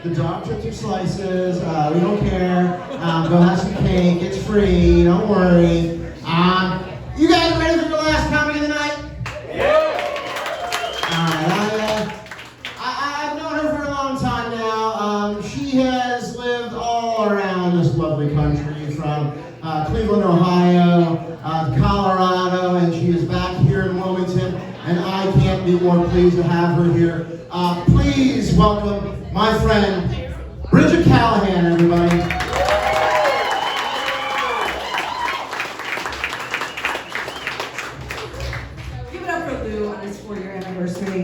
The dog took 2 slices. We don't care. Go have some cake. It's free. Don't worry. You guys ready for your last comedy of the night? I've known her for a long time now. She has lived all around this lovely country, from Cleveland, Ohio, to Colorado, and she is back here in Wilmington, and I can't be more pleased to have her here. Please welcome my friend, Bridget Callahan, everybody. Give it up for Lou on his 4-year anniversary.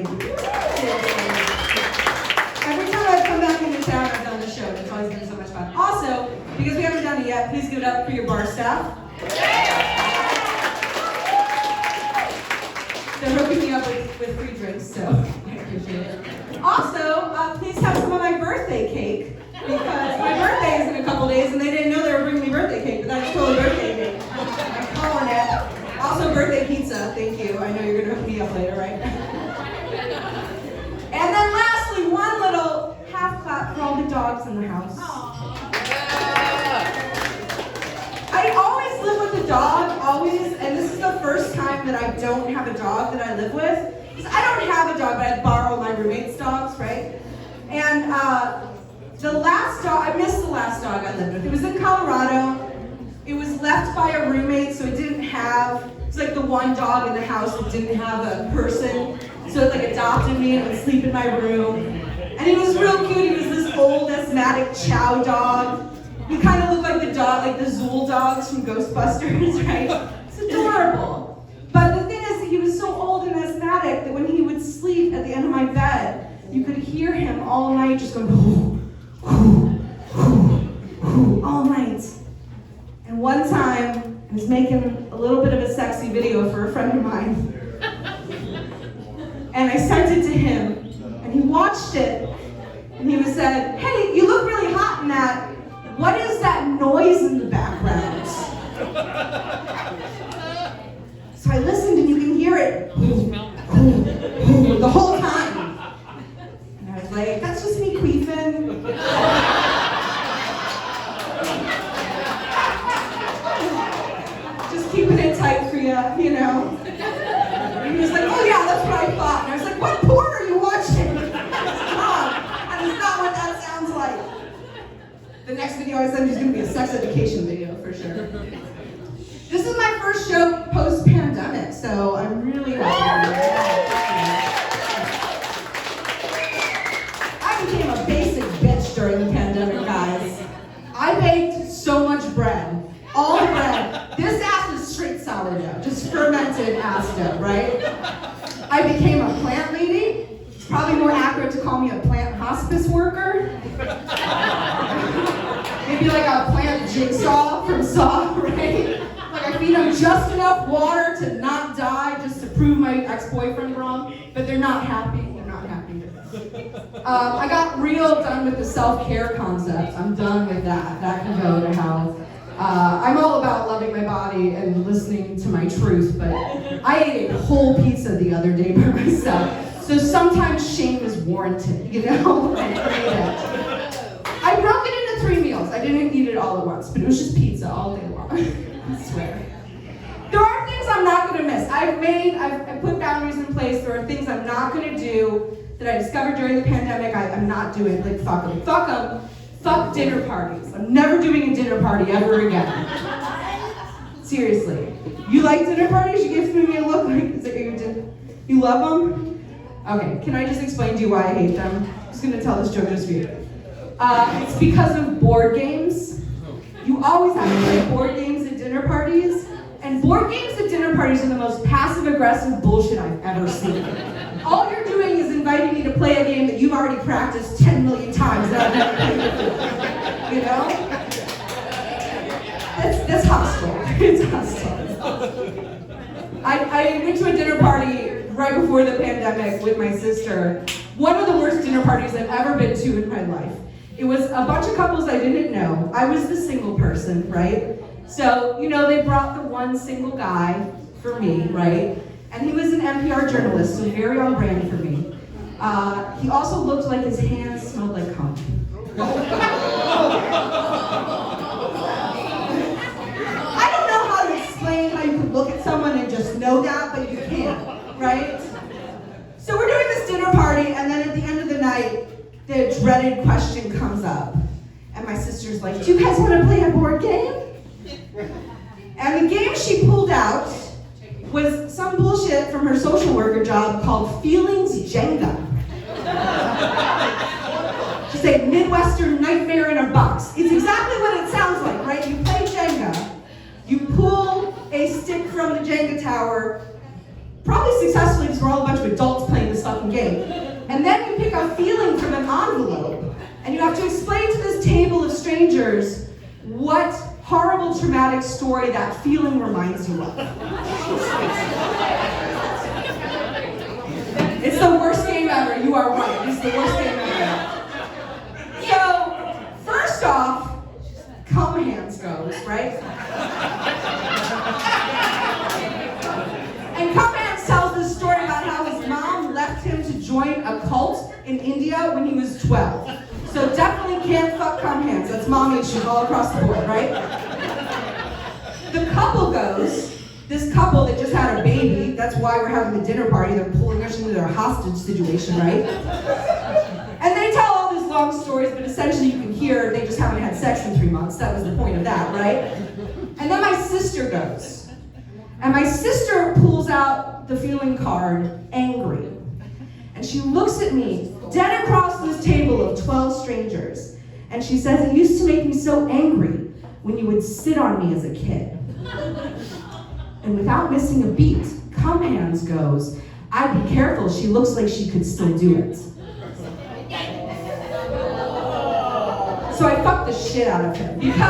Every time I've come back into town, I've done the show. It's always been so much fun. Also, because we haven't done it yet, please give it up for your bar staff. They're hooking me up with free drinks, so I appreciate it. Also, please have some of my birthday cake, because my birthday is in a couple days, and they didn't know they were bringing me birthday cake, but that's totally birthday cake. I'm calling it. Also, birthday pizza, thank you. I know you're going to hook me up later, right? And then lastly, one little half clap for all the dogs in the house. I always live with a dog, always, and this is the first time that I don't have a dog that I live with. Because I don't have a dog, but I borrow my roommate's dogs, right? And the last dog, I missed the last dog I lived with. It was in Colorado. It was left by a roommate, so it didn't have, it's like the one dog in the house that didn't have a person. So it like adopted me and would sleep in my room. And he was real cute. He was this old asthmatic chow dog. He kind of looked like the dog, like the Zool dogs from Ghostbusters, right? It's adorable. But the thing is, he was so old and asthmatic that when he would sleep at the end of my bed, you could hear him all night just going, all night. And one time, I was making a little bit of a sexy video for a friend of mine. And I sent it to him, and he watched it, and he said, "Hey, you look really hot in that. What is that noise in the background?" So I listened, and you can hear it the whole time. And I was like, "That's just me queefing." Just keeping it tight for you know. And he was like, "Oh yeah, that's what I thought." And I was like, "What porn are you watching?" That is not what that sounds like. The next video I send you is going to be a sex education video for sure. This is my first show post-pandemic, so I'm really happy. I became a basic bitch during the pandemic, guys. I baked so much bread. All the bread. This ass is straight sourdough, just fermented ass dough, right? I became a plant lady. It's probably more accurate to call me a plant hospice worker. Maybe like a plant jigsaw from Saw, right? Like I feed them just enough water to not die, just to prove my ex-boyfriend wrong, but they're not happy. They're not happy. I got real done with the self-care concept. I'm done with that. That can go to hell. I'm all about loving my body and listening to my truth, but I ate a whole pizza the other day by myself. So sometimes shame is warranted, you know? I broke it into 3 meals. I didn't eat it all at once, but it was just pizza all day long. I swear. There are things I'm not going to miss. I've put boundaries in place. There are things I'm not going to do that I discovered during the pandemic I'm not doing. Like, fuck them. Fuck them. Fuck dinner parties. I'm never doing a dinner party ever again. Seriously. You like dinner parties? You give me a look like, is it you love them? Okay, can I just explain to you why I hate them? I'm just going to tell this joke just for you. It's because of board games. You always have to play board games at dinner parties. And board games at dinner parties are the most passive-aggressive bullshit I've ever seen. All you're doing is inviting me to play a game that you've already practiced 10 million times that I've never played before. You know? That's hostile. It's hostile. I went to a dinner party right before the pandemic with my sister. One of the worst dinner parties I've ever been to in my life. It was a bunch of couples I didn't know. I was the single person, right? So, you know, they brought the one single guy for me, right? And he was an NPR journalist, so very on brand for me. He also looked like his hands smelled like cum. I don't know how to explain how you can look at someone and just know that, but you can, right? So we're doing this dinner party, and then at the end of the night, the dreaded question comes up. And my sister's like, do you guys want to play a board game? And the game she pulled out was some bullshit from her social worker job called Feelings Jenga. She's a Midwestern nightmare in a box. It's exactly what it sounds like, right? You play Jenga, you pull a stick from the Jenga tower, probably successfully because we're all a bunch of adults playing this fucking game. And then you pick a feeling from an envelope, and you have to explain to this table of strangers what horrible traumatic story that feeling reminds you of. It's the worst game ever. You are right. It's the worst game ever. So, first off, cum hands goes, right? And cum hands tells this story about how his mom left him to join a cult in India when he was 12. So definitely can't fuck cum hands. That's mommy issues all across the board, right? The couple goes, this couple that just had a baby, that's why we're having the dinner party, they're pulling us into their hostage situation, right? And they tell all these long stories, but essentially you can hear they just haven't had sex in 3 months. That was the point of that, right? And then my sister goes. And my sister pulls out the feeling card, angry. And she looks at me, dead across this table of 12 strangers. And she says, it used to make me so angry when you would sit on me as a kid. And without missing a beat, cum hands goes, I'd be careful, she looks like she could still do it. So I fucked the shit out of him because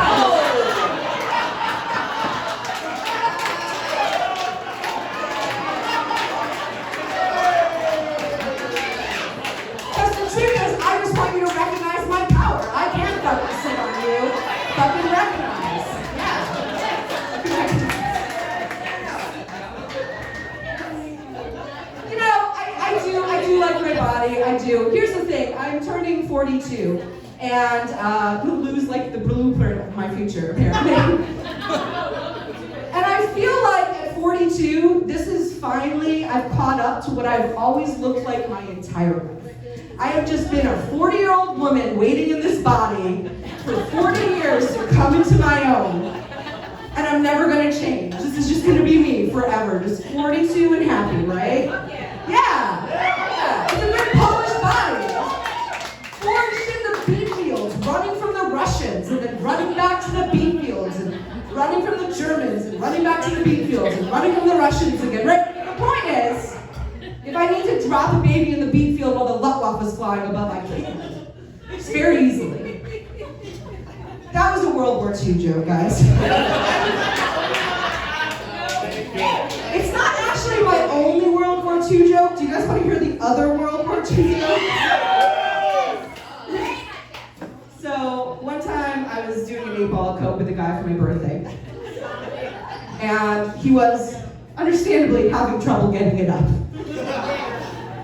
the truth is, I just want you to recognize my power. I can fucking sit on you. Fucking recognize. You know, I do like my body. I do. Here's the thing. I'm turning 42. And we'll lose like the blueprint of my future, apparently. And I feel like at 42, this is finally, I've caught up to what I've always looked like my entire life. I have just been a 40-year-old woman waiting in this body for 40 years to come into my own. And I'm never gonna change. This is just gonna be me forever, just 42 and happy, right? Yeah. It's a very polished body. Forged in the beat fields, running from the Russians, and then running back to the beat fields, and running from the Germans, and running back to the beat fields, and running from the Russians again, right? The point is, if I need to drop a baby in the beat field while the Luftwaffe is flying above, I can. Just very easily. That was a World War II joke, guys. It's not actually my only World War II joke. Do you guys want to hear the other World War II joke? So, one time I was doing an 8-ball coat with a guy for my birthday. And he was, understandably, having trouble getting it up.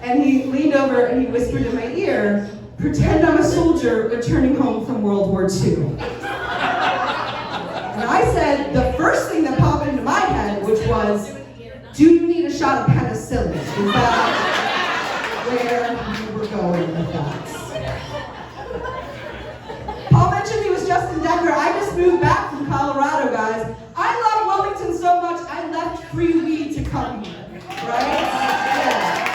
And he leaned over and he whispered in my ear, pretend I'm a soldier returning home from World War II. And I said, the first thing that popped into my head, which was, do you need a shot of penicillin? Is that where you were going with that? Paul mentioned he was just in Denver. I just moved back from Colorado, guys. I love Wilmington so much, I left free weed to come here, right? Yeah.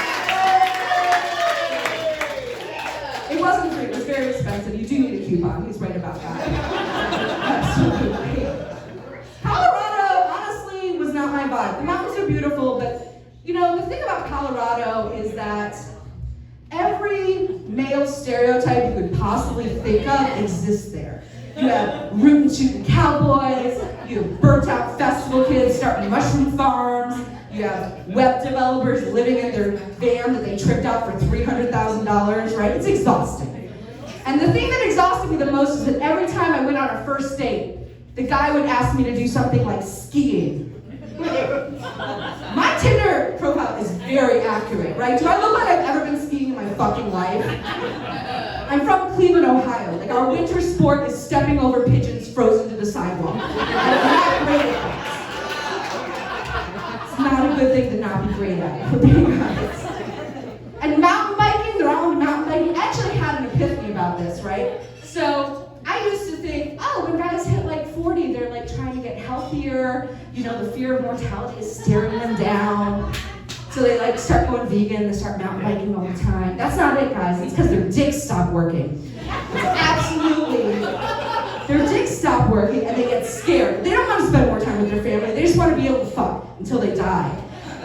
It wasn't free, it was very expensive. You do need a coupon, he's right about that. Absolutely. Colorado, honestly, was not my vibe. The mountains are beautiful, but, you know, the thing about Colorado is that every male stereotype you could possibly think of exists there. You have rootin' shooting cowboys, you have burnt out festival kids starting mushroom farms, you have web developers living in their van that they tricked out for $300,000, right? It's exhausting. And the thing that exhausted me the most is that every time I went on a first date, the guy would ask me to do something like skiing. My Tinder profile is very accurate, right? Do I look like I've ever been skiing in my fucking life? I'm from Cleveland, Ohio. Like, Like our winter sport is stepping over pigeons frozen to the sidewalk. And we're not great at that. It's not a good thing to not be great at, if we're being honest. And mountain biking, they're all into mountain biking. I actually had an epiphany about this, right? So I used to think, oh, when guys hit like 40, they're like trying to get healthier. You know, the fear of mortality is staring them down. So they like start going vegan, they start mountain biking all the time. That's not it, guys. It's because their dicks stop working. Absolutely. Their dicks stop working and they get scared. They don't want to spend more time with their family. They just want to be able to fuck until they die.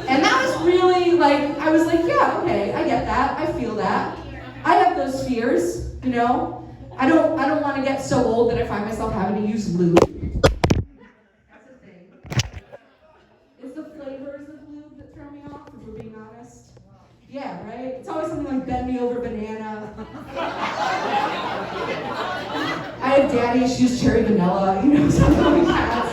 And that was really like, I was like, yeah, okay, I get that. I feel that. I have those fears, you know? I don't want to get so old that I find myself having to use lube. That's a thing. It's the flavors of lube that throw me off, if we're being honest. Yeah, right? It's always something like bend me over banana. I have daddy issues, cherry vanilla, you know, something like that.